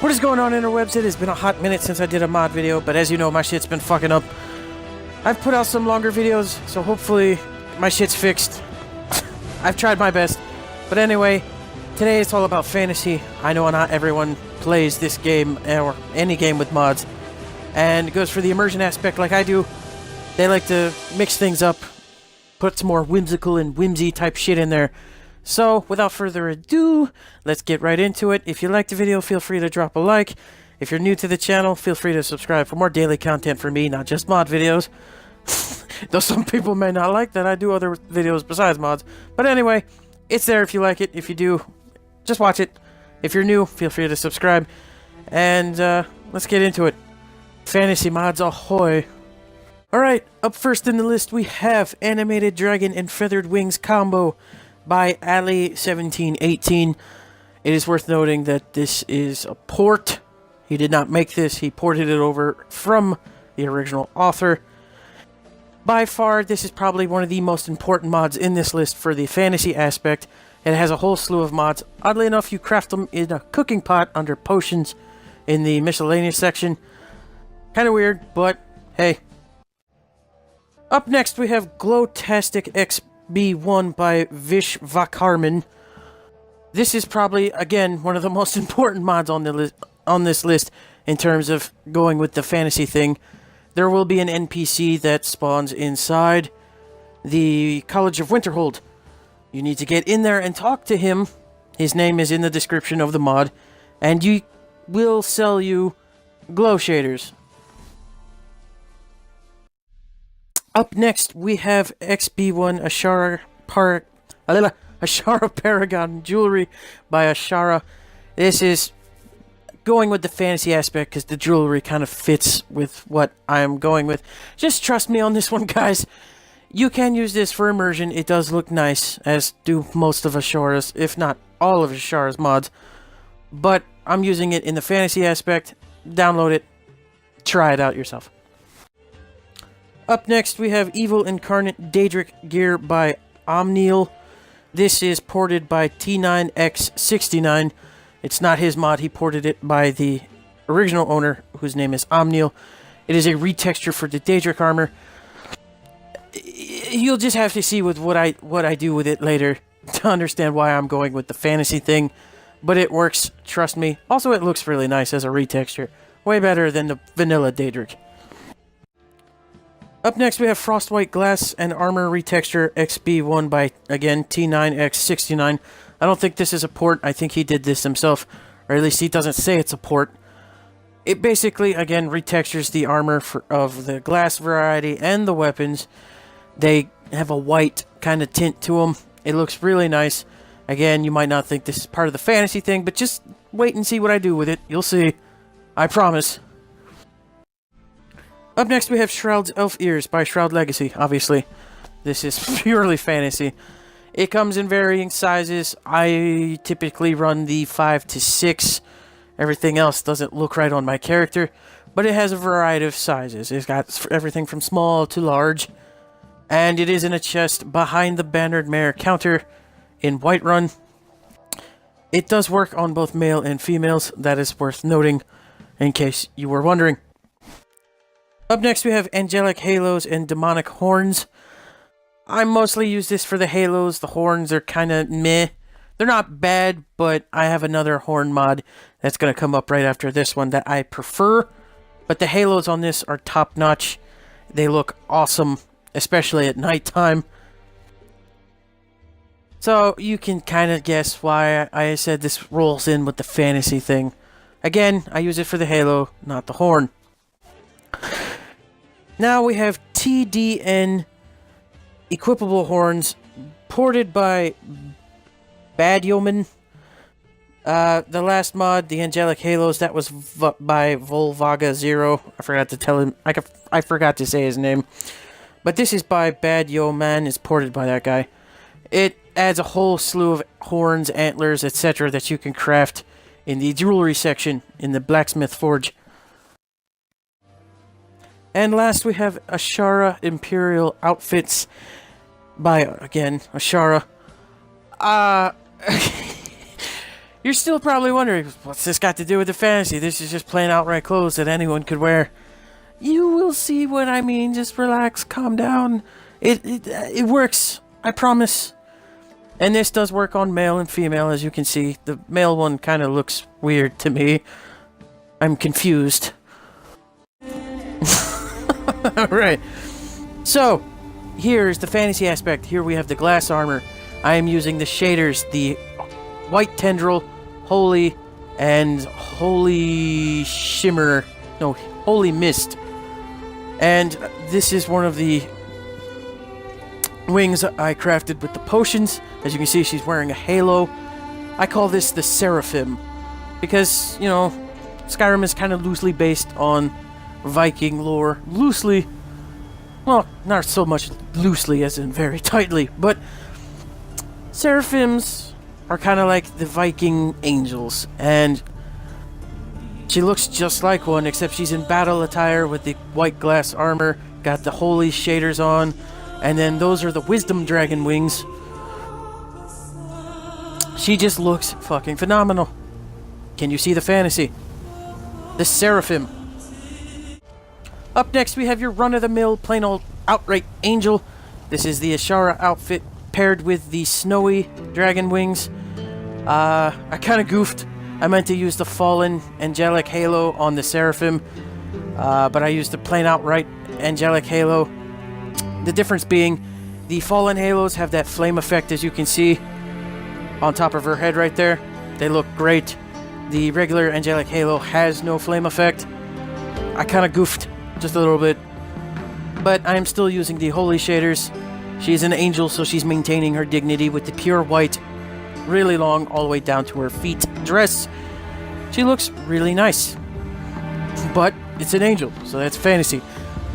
What is going on, interwebs? It has been a hot minute since I did a mod video, but as you know, my shit's been fucking up. I've put out some longer videos, so hopefully my shit's fixed. I've tried my best. But anyway, today it's all about fantasy. I know not everyone plays this game, or any game with mods, and it goes for the immersion aspect like I do. They like to mix things up, put some more whimsical and whimsy type shit in there. So, without further ado, let's get right into it. If you liked the video, feel free to drop a like. If you're new to the channel, feel free to subscribe for more daily content from me, not just mod videos. Though some people may not like that I do other videos besides mods. But anyway, it's there if you like it. If you do, just watch it. If you're new, feel free to subscribe. And, let's get into it. Fantasy mods ahoy. Alright, up first in the list we have Animated Dragon and Feathered Wings Combo by Ali1718. It is worth noting that this is a port. He did not make this, he ported it over from the original author. By far, this is probably one of the most important mods in this list for the fantasy aspect. It has a whole slew of mods. Oddly enough, you craft them in a cooking pot under potions in the miscellaneous section. Kinda weird, but hey. Up next, we have Glowtastic Xbone by Vishvakarman. This is probably, again, one of the most important mods on the on this list in terms of going with the fantasy thing. There will be an NPC that spawns inside the College of Winterhold. You need to get in there and talk to him. His name is in the description of the mod, and he will sell you glow shaders. Up next, we have XB1 Ishara Paragon Jewelry by Ishara. This is going with the fantasy aspect because the jewelry kind of fits with what I'm going with. Just trust me on this one, guys. You can use this for immersion. It does look nice, as do most of Ishara's, if not all of Ishara's mods. But I'm using it in the fantasy aspect. Download it. Try it out yourself. Up next, we have Evilincarnate Daedric Gear by Omniel. This is ported by T9X69. It's not his mod, he ported it by the original owner, whose name is Omniel. It is a retexture for the Daedric armor. You'll just have to see with what I do with it later to understand why I'm going with the fantasy thing. But it works, trust me. Also, it looks really nice as a retexture. Way better than the vanilla Daedric. Up next, we have Frostwhite Glass and Armor Retexture XB1 by, again, T9X69. I don't think this is a port. I think he did this himself, or at least he doesn't say it's a port. It basically, again, retextures the armor of the glass variety and the weapons. They have a white kind of tint to them. It looks really nice. Again, you might not think this is part of the fantasy thing, but just wait and see what I do with it. You'll see. I promise. Up next, we have Shrouds Elf Ears by Shroud Legacy, obviously. This is purely fantasy. It comes in varying sizes. I typically run the 5 to 6. Everything else doesn't look right on my character, but it has a variety of sizes. It's got everything from small to large, and it is in a chest behind the Bannered Mare counter in Whiterun. It does work on both male and females. That is worth noting, in case you were wondering. Up next, we have Angelic Halos and Demonic Horns. I mostly use this for the halos. The horns are kind of meh. They're not bad, but I have another horn mod that's going to come up right after this one that I prefer. But the halos on this are top-notch. They look awesome, especially at nighttime. So you can kind of guess why I said this rolls in with the fantasy thing. Again, I use it for the halo, not the horn. Now we have TDN Equipable Horns, ported by Bad Yeoman. The last mod, the Angelic Halos, that was by Volvaga Zero. I forgot to tell him. I forgot to say his name. But this is by Bad Yeoman. It's ported by that guy. It adds a whole slew of horns, antlers, etc. that you can craft in the jewelry section in the Blacksmith Forge. And last we have Ishara Imperial Outfits by, again, Ishara. You're still probably wondering, what's this got to do with the fantasy? This is just plain outright clothes that anyone could wear. You will see what I mean. Just relax, calm down. It works. I promise. And this does work on male and female, as you can see. The male one kind of looks weird to me. I'm confused. Alright. So, here's the fantasy aspect. Here we have the glass armor. I am using the shaders, the White Tendril, Holy, and Holy Shimmer. No, Holy Mist. And this is one of the wings I crafted with the potions. As you can see, she's wearing a halo. I call this the Seraphim. Because, you know, Skyrim is kind of loosely based on Viking lore. Loosely. Well, not so much loosely as in very tightly. But Seraphims are kind of like the Viking angels. And she looks just like one, except she's in battle attire with the white glass armor. Got the holy shaders on. And then those are the wisdom dragon wings. She just looks fucking phenomenal. Can you see the fantasy? The Seraphim. Up next we have your run-of-the-mill, plain old outright angel. This is the Ishara outfit paired with the snowy dragon wings. I kind of goofed. I meant to use the fallen Angelic Halo on the Seraphim. But I used the plain outright Angelic Halo. The difference being, the fallen halos have that flame effect, as you can see on top of her head right there. They look great. The regular Angelic Halo has no flame effect. I kind of goofed just a little bit, but I am still using the holy shaders. She's an angel, so she's maintaining her dignity with the pure white, really long, all the way down to her feet dress. She looks really nice, but it's an angel, so that's fantasy.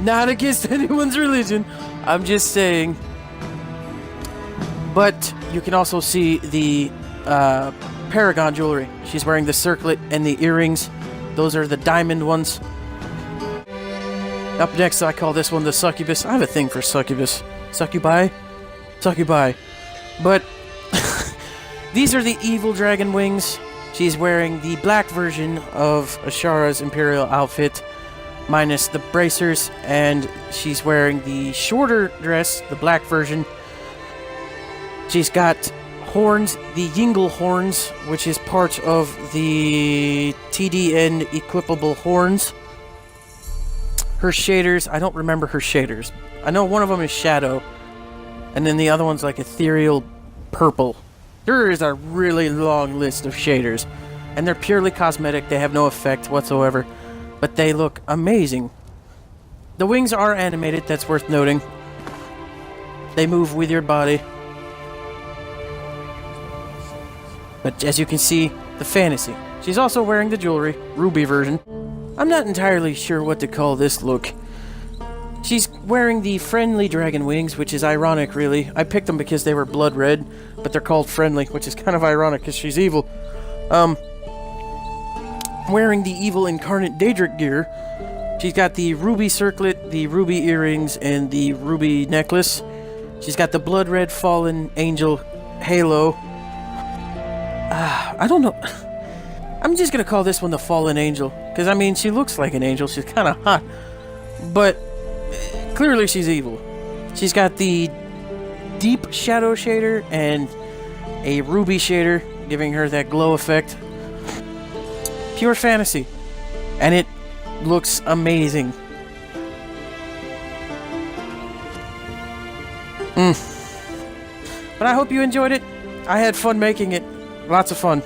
Not against anyone's religion, I'm just saying. But you can also see the Paragon jewelry. She's wearing the circlet and the earrings. Those are the diamond ones. Up next, I call this one the Succubus. I have a thing for Succubus. Succubi? Succubi. But these are the evil dragon wings. She's wearing the black version of Ishara's Imperial Outfit, minus the bracers, and she's wearing the shorter dress, the black version. She's got horns, the Yingle horns, which is part of the TDN equipable horns. Her shaders, I don't remember her shaders. I know one of them is shadow, and then the other one's like ethereal purple. There is a really long list of shaders, and they're purely cosmetic. They have no effect whatsoever, but they look amazing. The wings are animated, that's worth noting. They move with your body. But as you can see, the fantasy. She's also wearing the jewelry, ruby version. I'm not entirely sure what to call this look. She's wearing the friendly dragon wings, which is ironic, really. I picked them because they were blood red, but they're called friendly, which is kind of ironic because she's evil. Wearing the Evilincarnate Daedric gear. She's got the ruby circlet, the ruby earrings, and the ruby necklace. She's got the blood red fallen angel halo. I don't know. I'm just gonna call this one the fallen angel, because I mean, she looks like an angel. She's kind of hot, but clearly she's evil. She's got the deep shadow shader and a ruby shader, giving her that glow effect. Pure fantasy, and it looks amazing. But I hope you enjoyed it. I had fun making it. Lots of fun.